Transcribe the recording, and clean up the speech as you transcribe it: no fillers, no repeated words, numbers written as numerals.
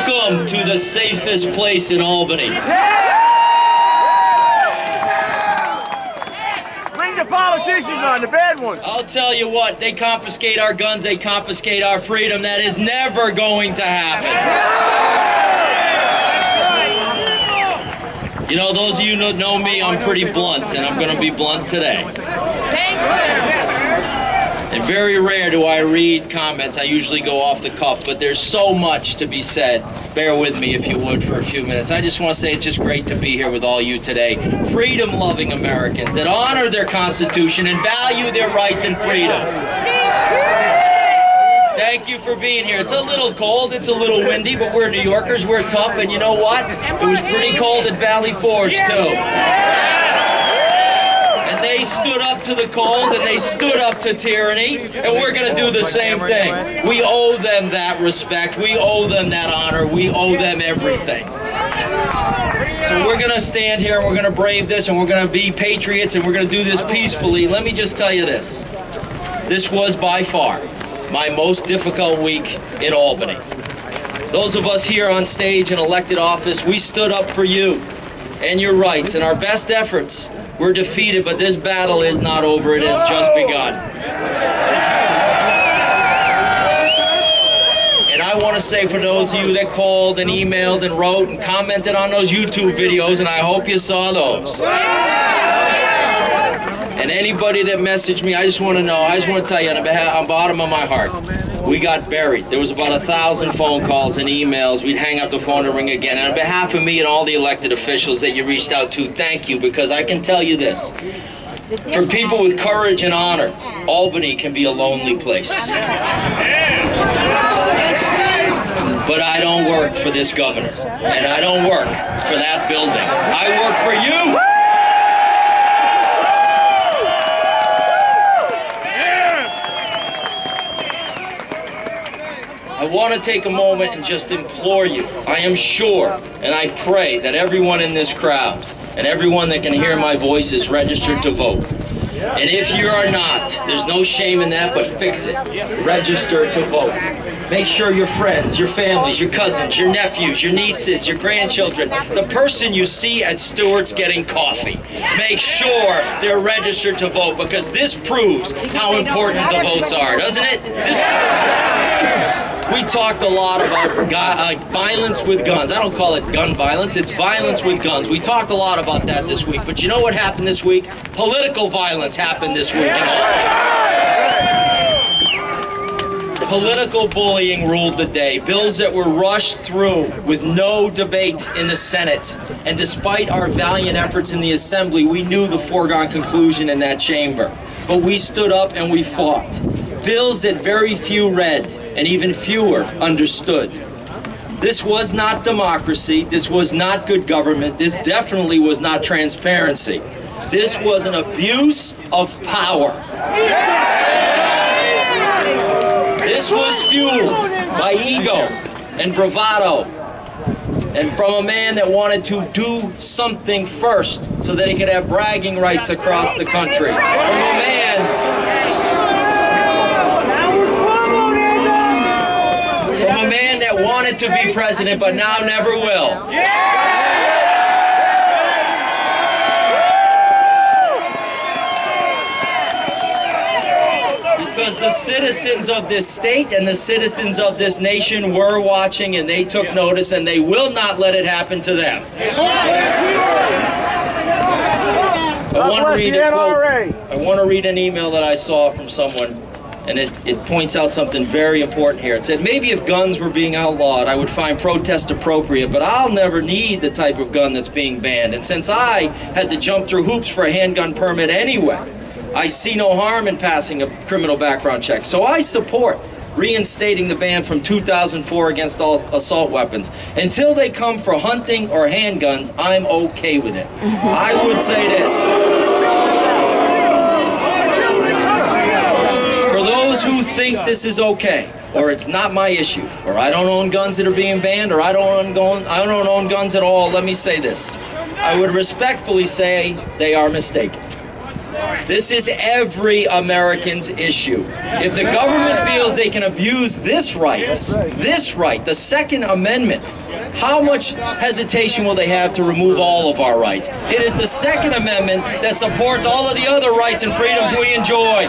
Welcome to the safest place in Albany. Bring the politicians on, the bad ones. I'll tell you what, they confiscate our guns, they confiscate our freedom. That is never going to happen. You know, those of you that know me, I'm pretty blunt, and I'm going to be blunt today. Thank you. And very rare do I read comments. I usually go off the cuff, but there's so much to be said. Bear with me, if you would, for a few minutes. I just want to say it's just great to be here with all you today. Freedom-loving Americans that honor their Constitution and value their rights and freedoms. Thank you for being here. It's a little cold, it's a little windy, but we're New Yorkers, we're tough, and you know what? It was pretty cold at Valley Forge, too. And they stood up to the cold, and they stood up to tyranny, and we're going to do the same thing. We owe them that respect, we owe them that honor, we owe them everything. So we're going to stand here, and we're going to brave this, and we're going to be patriots, and we're going to do this peacefully. Let me just tell you this. This was by far my most difficult week in Albany. Those of us here on stage in elected office, we stood up for you and your rights, and our best efforts were defeated, but this battle is not over. It has just begun. And I want to say, for those of you that called and emailed and wrote and commented on those YouTube videos, and I hope you saw those. And anybody that messaged me, I just want to know, I just want to tell you on the bottom of my heart, we got buried. There was about 1,000 phone calls and emails. We'd hang up the phone and ring again. And on behalf of me and all the elected officials that you reached out to, thank you, because I can tell you this. For people with courage and honor, Albany can be a lonely place. But I don't work for this governor, and I don't work for that building. I work for you. I want to take a moment and just implore you. I am sure and I pray that everyone in this crowd and everyone that can hear my voice is registered to vote. And if you are not, there's no shame in that, but fix it. Register to vote. Make sure your friends, your families, your cousins, your nephews, your nieces, your grandchildren, the person you see at Stewart's getting coffee, make sure they're registered to vote, because this proves how important the votes are, doesn't it? This proves it. We talked a lot about violence with guns. I don't call it gun violence, it's violence with guns. We talked a lot about that this week, but you know what happened this week? Political violence happened this week in Albany. Political bullying ruled the day. Bills that were rushed through with no debate in the Senate. And despite our valiant efforts in the Assembly, we knew the foregone conclusion in that chamber. But we stood up and we fought. Bills that very few read and even fewer understood. This was not democracy. This was not good government. This definitely was not transparency. This was an abuse of power. This was fueled by ego and bravado, and from a man that wanted to do something first so that he could have bragging rights across the country. From a man that wanted to be president but now never will. Because the citizens of this state and the citizens of this nation were watching, and they took notice, and they will not let it happen to them. I want to read an email that I saw from someone, and it points out something very important here. It said, maybe if guns were being outlawed, I would find protest appropriate, but I'll never need the type of gun that's being banned. And since I had to jump through hoops for a handgun permit anyway, I see no harm in passing a criminal background check. So I support reinstating the ban from 2004 against all assault weapons. Until they come for hunting or handguns, I'm okay with it. I would say this. For those who think this is okay, or it's not my issue, or I don't own guns that are being banned, or I don't own guns at all, let me say this. I would respectfully say they are mistaken. This is every American's issue. If the government feels they can abuse this right, the Second Amendment, how much hesitation will they have to remove all of our rights? It is the Second Amendment that supports all of the other rights and freedoms we enjoy.